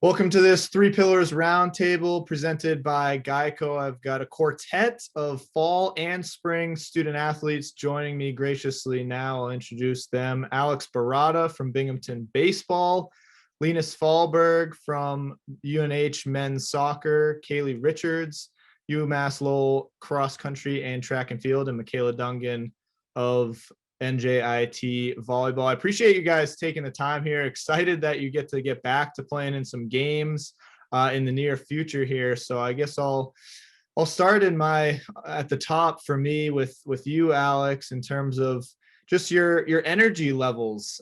Welcome to this Three Pillars Roundtable presented by Geico. I've got a quartet of fall and spring student athletes joining me graciously now. I'll introduce them. Alex Barada from Binghamton Baseball, Linus Fahlberg from UNH Men's Soccer, Kaylee Richards, UMass Lowell Cross Country and Track and Field, and Michaela Dungan of NJIT volleyball. I appreciate you guys taking the time here. Excited that you get back to playing in some games in the near future here. So I guess I'll start at the top for me with you, Alex, in terms of just your energy levels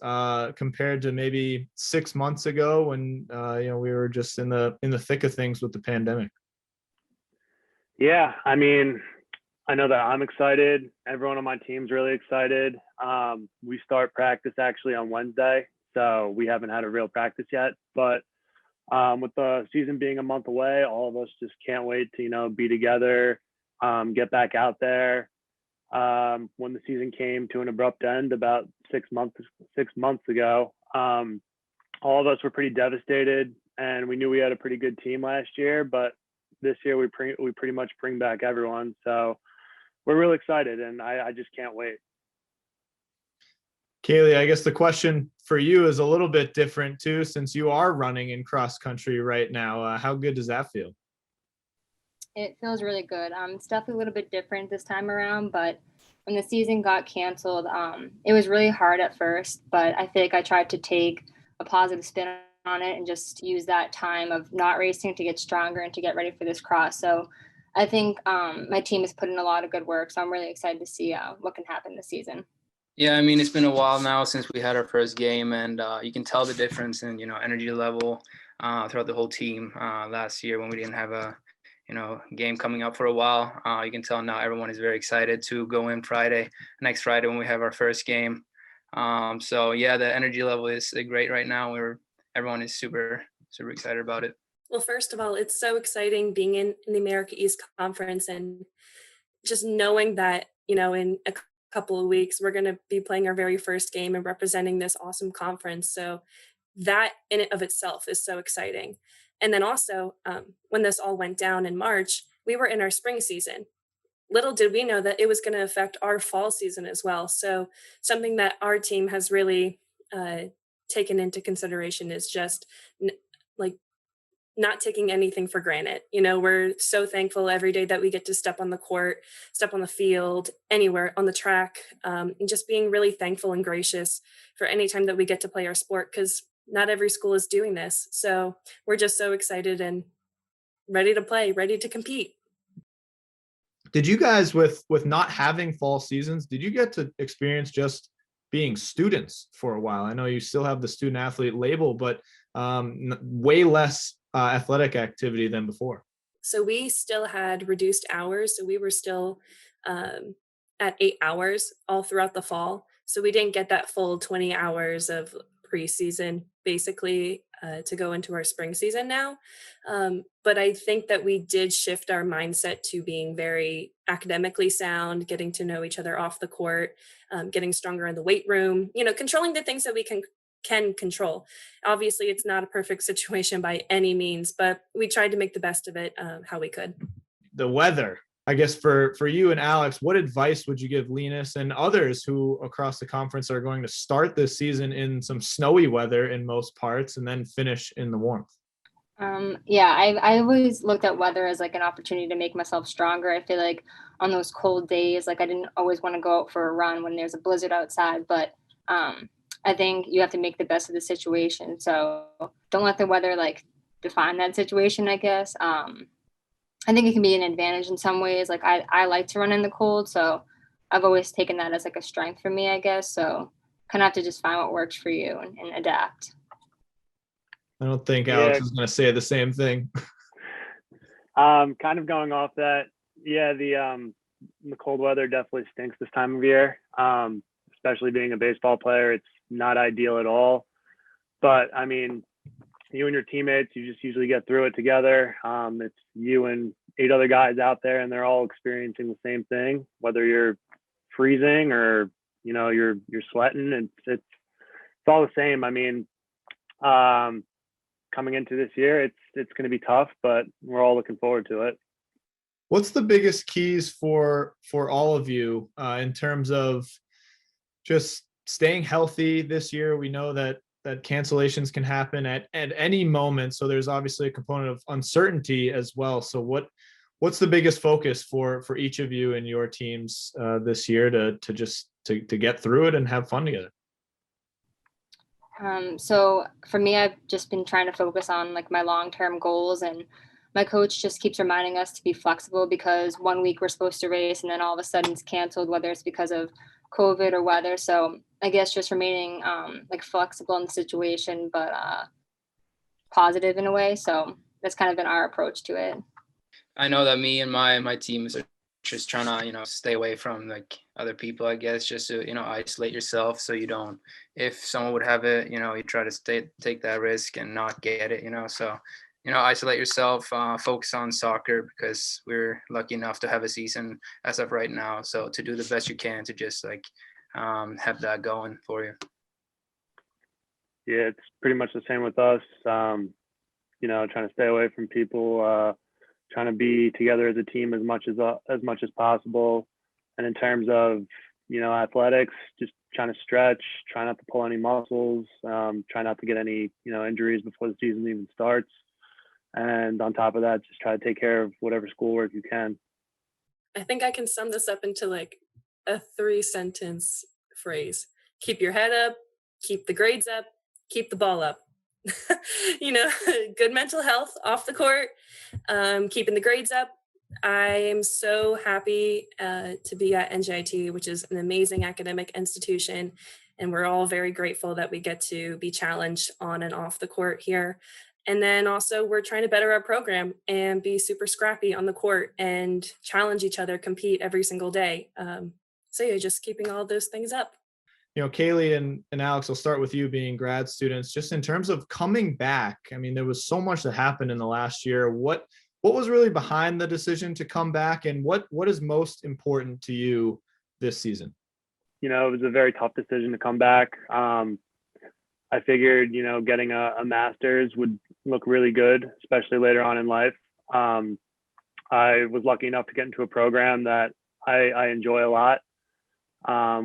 compared to maybe 6 months ago when we were just in the thick of things with the pandemic. Yeah, I mean, I know that I'm excited. Everyone on my team's really excited. We start practice actually on Wednesday, so we haven't had a real practice yet. But with the season being a month away, all of us just can't wait to, be together, get back out there. When the season came to an abrupt end about 6 months ago, all of us were pretty devastated, and we knew we had a pretty good team last year. But this year we pretty much bring back everyone. So we're really excited, and I just can't wait. Kaylee, I guess the question for you is a little bit different too, since you are running in cross country right now. How good does that feel? It feels really good. It's definitely a little bit different this time around, but when the season got canceled, it was really hard at first, but I feel like I tried to take a positive spin on it and just use that time of not racing to get stronger and to get ready for this cross. So I think my team has put in a lot of good work, so I'm really excited to see what can happen this season. Yeah, I mean, it's been a while now since we had our first game, and you can tell the difference in, energy level throughout the whole team last year when we didn't have a, game coming up for a while. You can tell now everyone is very excited to go in next Friday when we have our first game. So yeah, the energy level is great right now. Everyone is super, super excited about it. Well, first of all, it's so exciting being in the America East Conference and just knowing that, in a couple of weeks, we're going to be playing our very first game and representing this awesome conference. So that in and of itself is so exciting. And then also, when this all went down in March, we were in our spring season. Little did we know that it was going to affect our fall season as well. So something that our team has really taken into consideration is just not taking anything for granted. We're so thankful every day that we get to step on the court, step on the field, anywhere on the track, and just being really thankful and gracious for any time that we get to play our sport, because not every school is doing this. So we're just so excited and ready to play, ready to compete. Did you guys, with not having fall seasons, did you get to experience just being students for a while? I know you still have the student athlete label, but way less athletic activity than before. So we still had reduced hours. So we were still at 8 hours all throughout the fall. So we didn't get that full 20 hours of preseason basically to go into our spring season now. But I think that we did shift our mindset to being very academically sound, getting to know each other off the court, getting stronger in the weight room, controlling the things that we can control. Obviously, it's not a perfect situation by any means, but we tried to make the best of it how we could. The weather, I guess for you and Alex, what advice would you give Linus and others who across the conference are going to start this season in some snowy weather in most parts and then finish in the warmth? I always looked at weather as like an opportunity to make myself stronger. I feel like on those cold days, like I didn't always want to go out for a run when there's a blizzard outside, but I think you have to make the best of the situation. So don't let the weather define that situation, I guess. I think it can be an advantage in some ways. Like I like to run in the cold, so I've always taken that as a strength for me, I guess. So kind of have to just find what works for you and adapt. I don't think Alex is going to say the same thing. Kind of going off that. Yeah, the cold weather definitely stinks this time of year. Especially being a baseball player, it's not ideal at all. But I mean, you and your teammates, you just usually get through it together. It's you and 8 other guys out there, and they're all experiencing the same thing. Whether you're freezing or you're sweating, it's all the same. I mean, coming into this year, it's going to be tough, but we're all looking forward to it. What's the biggest keys for all of you in terms of just staying healthy this year? We know that cancellations can happen at any moment, so there's obviously a component of uncertainty as well. So what's the biggest focus for each of you and your teams this year to get through it and have fun together? So for me, I've just been trying to focus on like my long-term goals, and my coach just keeps reminding us to be flexible because one week we're supposed to race and then all of a sudden it's canceled, whether it's because of COVID or weather. So I guess just remaining like flexible in the situation, but positive in a way. So that's kind of been our approach to it. I know that me and my teams are just trying to, stay away from like other people, I guess, just to, isolate yourself so you don't, if someone would have it, you try to take that risk and not get it, so, isolate yourself, focus on soccer because we're lucky enough to have a season as of right now. So to do the best you can to just like have that going for you. Yeah, it's pretty much the same with us. Trying to stay away from people, trying to be together as a team as much as possible. And in terms of, athletics, just trying to stretch, try not to pull any muscles, try not to get any, injuries before the season even starts. And on top of that, just try to take care of whatever schoolwork you can. I think I can sum this up into like a 3-sentence phrase. Keep your head up, keep the grades up, keep the ball up. Good mental health off the court, keeping the grades up. I am so happy to be at NJIT, which is an amazing academic institution. And we're all very grateful that we get to be challenged on and off the court here. And then also we're trying to better our program and be super scrappy on the court and challenge each other, compete every single day. So yeah, just keeping all those things up. Kaylee and Alex, I'll start with you being grad students. Just in terms of coming back, I mean, there was so much that happened in the last year. What was really behind the decision to come back, and what is most important to you this season? It was a very tough decision to come back. I figured, getting a master's would look really good, especially later on in life. I was lucky enough to get into a program that I enjoy a lot,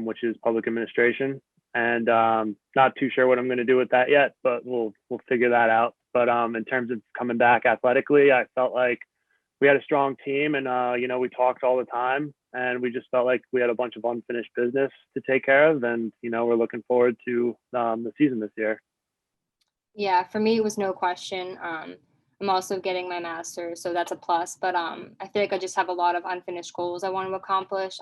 which is public administration. And not too sure what I'm going to do with that yet, but we'll figure that out. But in terms of coming back athletically, I felt like we had a strong team, and we talked all the time, and we just felt like we had a bunch of unfinished business to take care of, and we're looking forward to the season this year. Yeah, for me, it was no question. I'm also getting my master's, so that's a plus. But I feel like I just have a lot of unfinished goals I want to accomplish,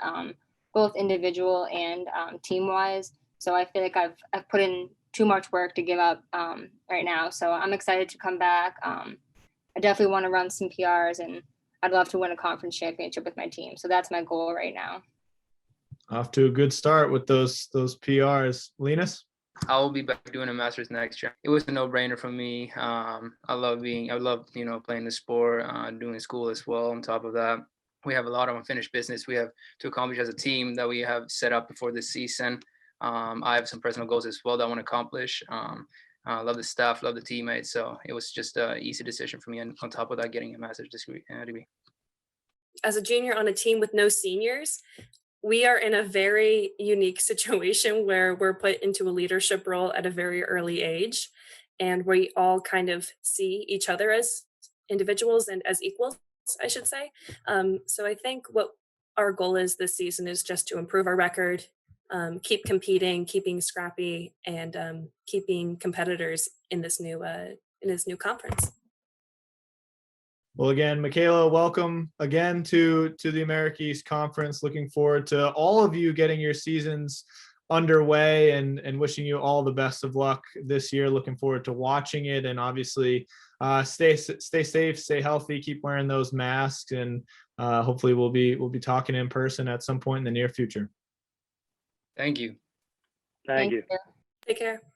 both individual and team-wise. So I feel like I've put in too much work to give up right now. So I'm excited to come back. I definitely want to run some PRs, and I'd love to win a conference championship with my team. So that's my goal right now. Off to a good start with those PRs. Linus? I will be back doing a master's next year. It was a no-brainer for me. I love playing the sport, doing school as well. On top of that, we have a lot of unfinished business we have to accomplish as a team that we have set up before this season. I have some personal goals as well that I want to accomplish. Love the staff, love the teammates. So it was just an easy decision for me. And on top of that, getting a master's degree. As a junior on a team with no seniors, we are in a very unique situation where we're put into a leadership role at a very early age, and we all kind of see each other as individuals and as equals, I should say. So I think what our goal is this season is just to improve our record, keep competing, keeping scrappy, and keeping competitors in this new conference. Well, again, Michaela, welcome again to the America East Conference. Looking forward to all of you getting your seasons underway, and wishing you all the best of luck this year. Looking forward to watching it, and obviously stay safe, stay healthy, keep wearing those masks, and hopefully we'll be talking in person at some point in the near future. Thank you. Thank you. Take care.